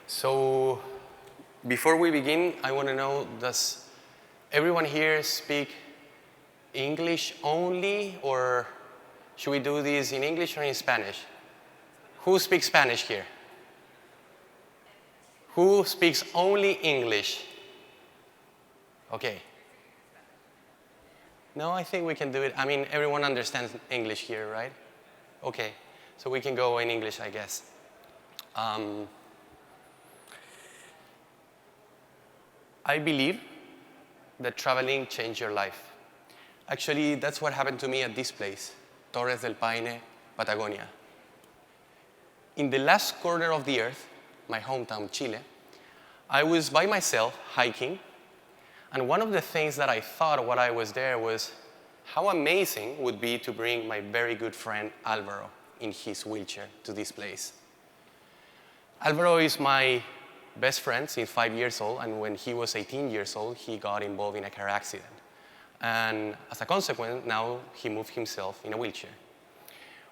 So before we begin, I want to know, does everyone here speak English only, or should we do this in English or in Spanish? Who speaks Spanish here? Who speaks only English? Okay. No, I think we can do it. I mean, everyone understands English here, right? Okay. So we can go in English, I guess. I believe that traveling changed your life. Actually, that's what happened to me at this place, Torres del Paine, Patagonia. In the last corner of the earth, my hometown, Chile, I was by myself hiking, and one of the things that I thought while I was there was how amazing would be to bring my very good friend Alvaro in his wheelchair to this place. Alvaro is my best friend since 5 years old, and when he was 18 years old, he got involved in a car accident. And as a consequence, now he moved himself in a wheelchair.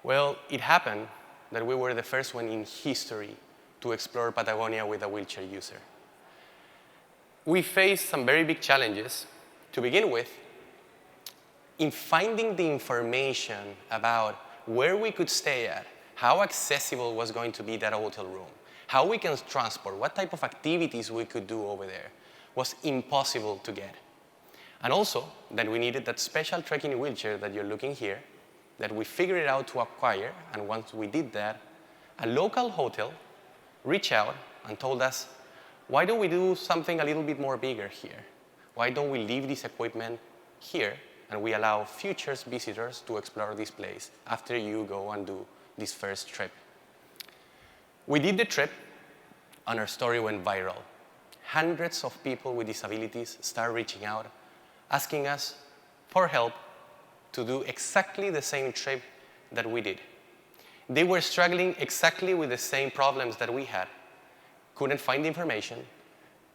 Well, it happened that we were the first one in history to explore Patagonia with a wheelchair user. We faced some very big challenges. To begin with, in finding the information about where we could stay at, how accessible was going to be that hotel room, how we can transport, what type of activities we could do over there, was impossible to get. And also, that we needed that special trekking wheelchair that you're looking here, that we figured it out to acquire, and once we did that, a local hotel reached out and told us, why don't we do something a little bit more bigger here? Why don't we leave this equipment here and we allow future visitors to explore this place after you go and do this first trip? We did the trip and our story went viral. Hundreds of people with disabilities started reaching out, asking us for help to do exactly the same trip that we did. They were struggling exactly with the same problems that we had. Couldn't find information,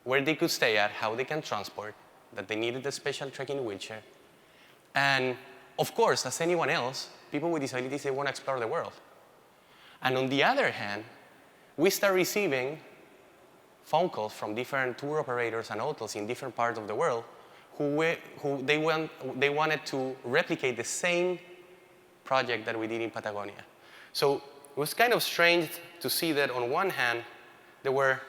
where they could stay at, how they can transport, that they needed a special trekking wheelchair. And of course, as anyone else, people with disabilities, they want to explore the world. And on the other hand, we start receiving phone calls from different tour operators and hotels in different parts of the world who they wanted to replicate the same project that we did in Patagonia. So it was kind of strange to see that on one hand, there were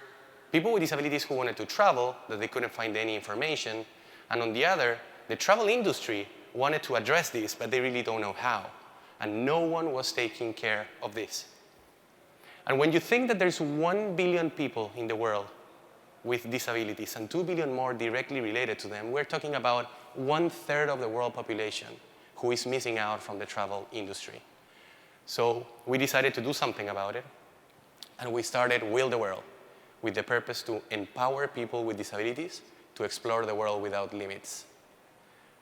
people with disabilities who wanted to travel, that they couldn't find any information, and on the other, the travel industry wanted to address this, but they really don't know how. And no one was taking care of this. And when you think that there's 1 billion people in the world with disabilities and 2 billion more directly related to them, we're talking about 1/3 of the world population who is missing out from the travel industry. So we decided to do something about it, and we started Will the World with the purpose to empower people with disabilities to explore the world without limits.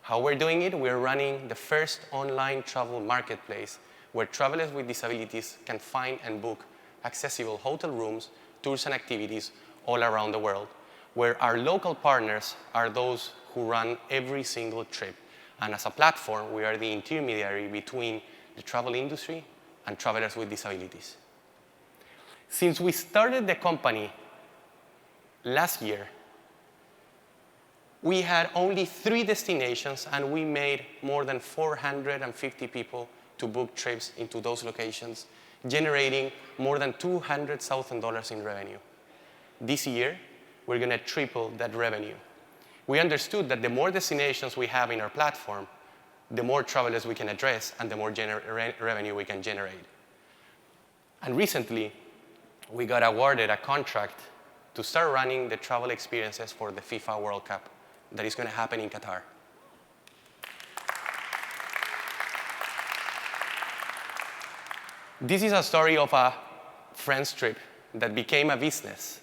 How we're doing it? We're running the first online travel marketplace where travelers with disabilities can find and book accessible hotel rooms, tours and activities all around the world, where our local partners are those who run every single trip. And as a platform, we are the intermediary between the travel industry and travelers with disabilities. Since we started the company last year, we had only 3 destinations, and we made more than 450 people to book trips into those locations, generating more than $200,000 in revenue. This year, we're going to triple that revenue. We understood that the more destinations we have in our platform, the more travelers we can address and the more revenue we can generate. And recently, we got awarded a contract to start running the travel experiences for the FIFA World Cup that is going to happen in Qatar. This is a story of a friend's trip that became a business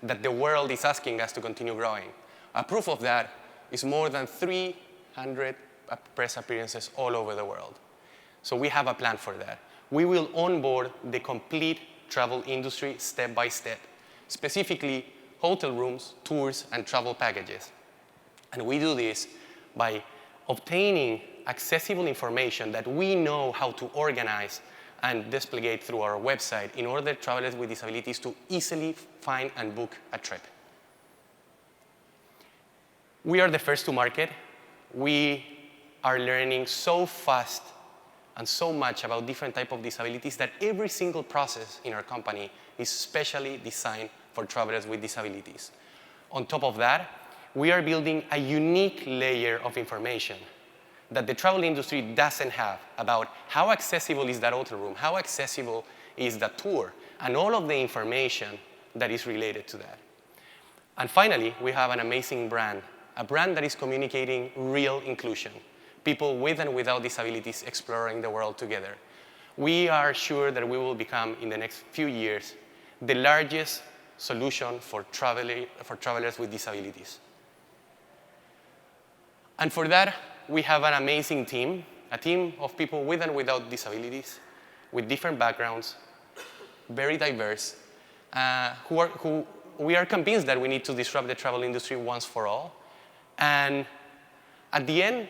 that the world is asking us to continue growing. A proof of that is more than 300 press appearances all over the world. So we have a plan for that. We will onboard the complete travel industry step by step, specifically hotel rooms, tours, and travel packages. And we do this by obtaining accessible information that we know how to organize and displayed through our website in order for travelers with disabilities to easily find and book a trip. We are the first to market. We are learning so fast and so much about different types of disabilities that every single process in our company is specially designed for travelers with disabilities. On top of that, we are building a unique layer of information that the travel industry doesn't have about how accessible is that hotel room, how accessible is that tour, and all of the information that is related to that. And finally, we have an amazing brand, a brand that is communicating real inclusion, people with and without disabilities exploring the world together. We are sure that we will become, in the next few years, the largest solution for travelers with disabilities. And for that, we have an amazing team, a team of people with and without disabilities, with different backgrounds, very diverse, who we are convinced that we need to disrupt the travel industry once for all. And at the end,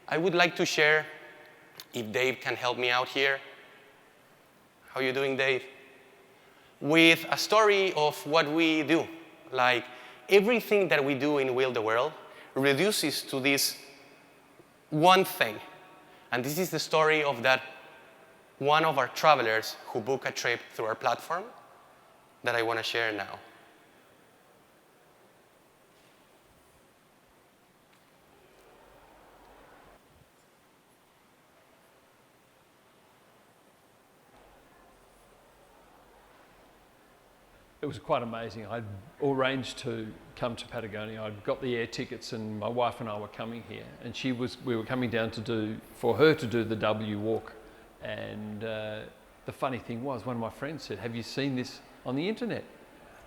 I would like to share, if Dave can help me out here. How are you doing, Dave? With a story of what we do. Like, everything that we do in Wheel the World reduces to this one thing. And this is the story of that one of our travelers who booked a trip through our platform that I want to share now. It was quite amazing. I'd arranged to come to Patagonia. I'd got the air tickets and my wife and I were coming here, and we were coming down for her to do the W walk. And the funny thing was, one of my friends said, "Have you seen this on the internet?"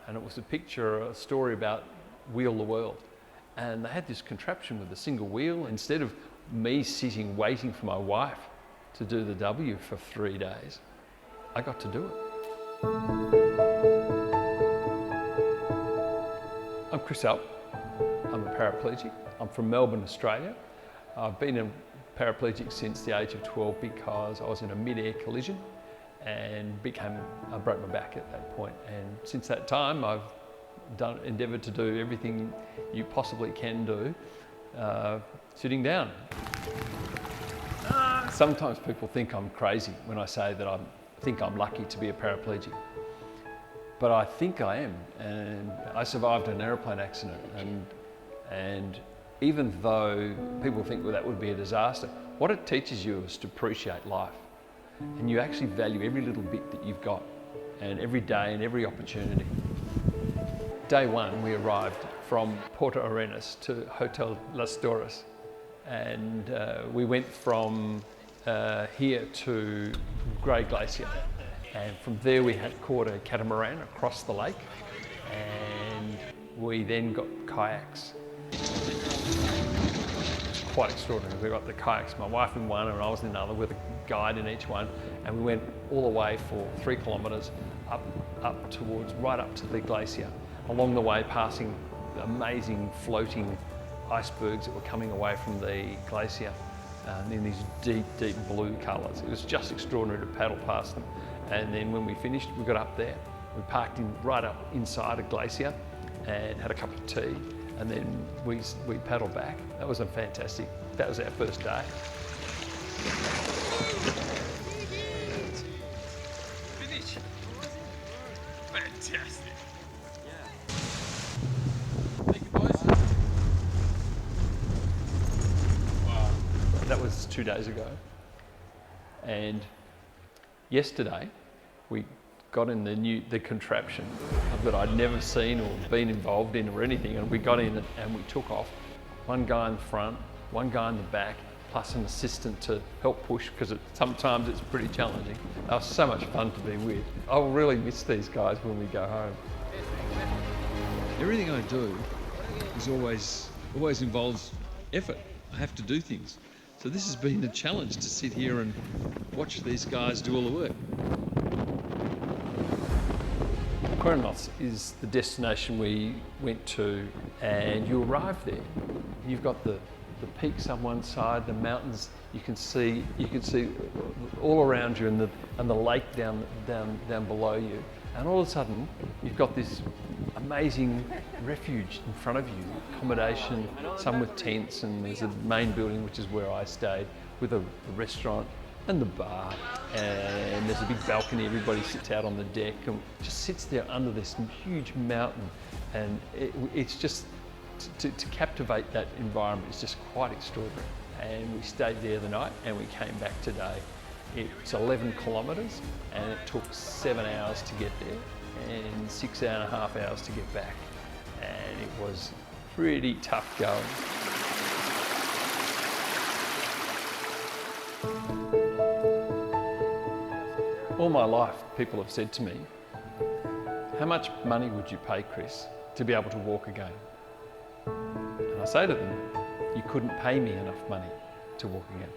And it was a story about Wheel the World. And they had this contraption with a single wheel. Instead of me sitting waiting for my wife to do the W for 3 days, I got to do it. I'm Chris Alp. I'm a paraplegic. I'm from Melbourne, Australia. I've been a paraplegic since the age of 12 because I was in a mid-air collision and I broke my back at that point. And since that time, I've endeavoured to do everything you possibly can do sitting down. Sometimes people think I'm crazy when I say that I think I'm lucky to be a paraplegic. But I think I am, and I survived an aeroplane accident, and even though people think, well, that would be a disaster, what it teaches you is to appreciate life, and you actually value every little bit that you've got, and every day and every opportunity. Day one, we arrived from Porto Arenas to Hotel Las Torres, and we went from here to Grey Glacier. And from there we had caught a catamaran across the lake, and we then got kayaks. It's quite extraordinary. We got the kayaks, my wife in one and I was in another with a guide in each one, and we went all the way for 3 kilometres right up to the glacier. Along the way, passing amazing floating icebergs that were coming away from the glacier in these deep, deep blue colours. It was just extraordinary to paddle past them. And then when we finished, we got up there. We parked right up inside a glacier and had a cup of tea. And then we paddled back. That was fantastic. That was our first day. Finish. Fantastic. Yeah. Thank you, boys. Wow. That was 2 days ago. And yesterday, we got in the contraption that I'd never seen or been involved in or anything, and we got in it and we took off. One guy in the front, one guy in the back, plus an assistant to help push, because sometimes it's pretty challenging. They were so much fun to be with. I'll really miss these guys when we go home. Everything I do is always involves effort. I have to do things. So this has been a challenge to sit here and watch these guys do all the work. Quernos is the destination we went to, and you arrive there. You've got the the peaks on one side, the mountains you can see all around you, and the lake down below you. And all of a sudden, you've got this amazing refuge in front of you, accommodation, some with tents, and there's a main building, which is where I stayed, with a restaurant and the bar, and there's a big balcony. Everybody sits out on the deck and just sits there under this huge mountain, and it's just, to captivate that environment is just quite extraordinary. And we stayed there the night, and we came back today. It's 11 kilometres, and it took 7 hours to get there and 6.5 hours to get back. And it was pretty tough going. All my life, people have said to me, how much money would you pay, Chris, to be able to walk again? And I say to them, you couldn't pay me enough money to walk again.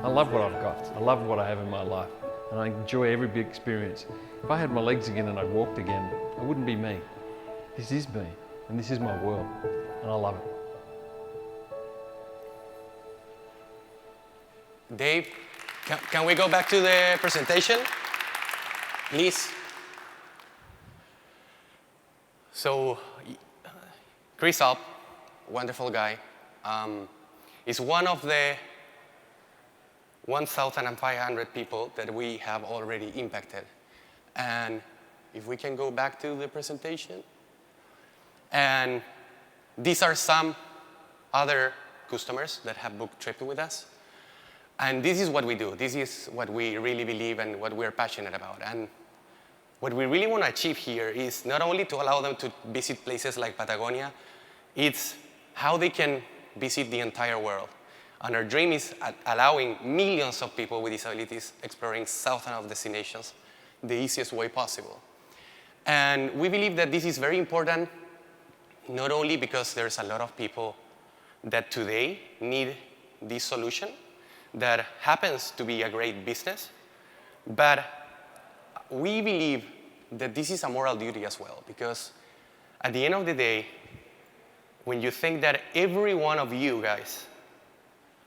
I love what I've got. I love what I have in my life, and I enjoy every big experience. If I had my legs again and I walked again, it wouldn't be me. This is me, and this is my world, and I love it. Dave, can we go back to the presentation, please? So, Chris Alp, wonderful guy, is one of the 1,500 people that we have already impacted. And if we can go back to the presentation. And these are some other customers that have booked trips with us. And this is what we do. This is what we really believe and what we're passionate about. And what we really want to achieve here is not only to allow them to visit places like Patagonia, it's how they can visit the entire world. And our dream is allowing millions of people with disabilities exploring thousands of destinations the easiest way possible. And we believe that this is very important, not only because there's a lot of people that today need this solution that happens to be a great business, but we believe that this is a moral duty as well, because at the end of the day, when you think that every one of you guys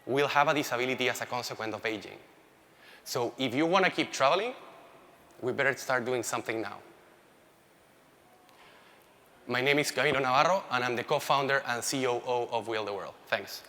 will have a disability as a consequence of aging. So if you want to keep traveling, we better start doing something now. My name is Camilo Navarro, and I'm the co-founder and COO of Wheel the World. Thanks.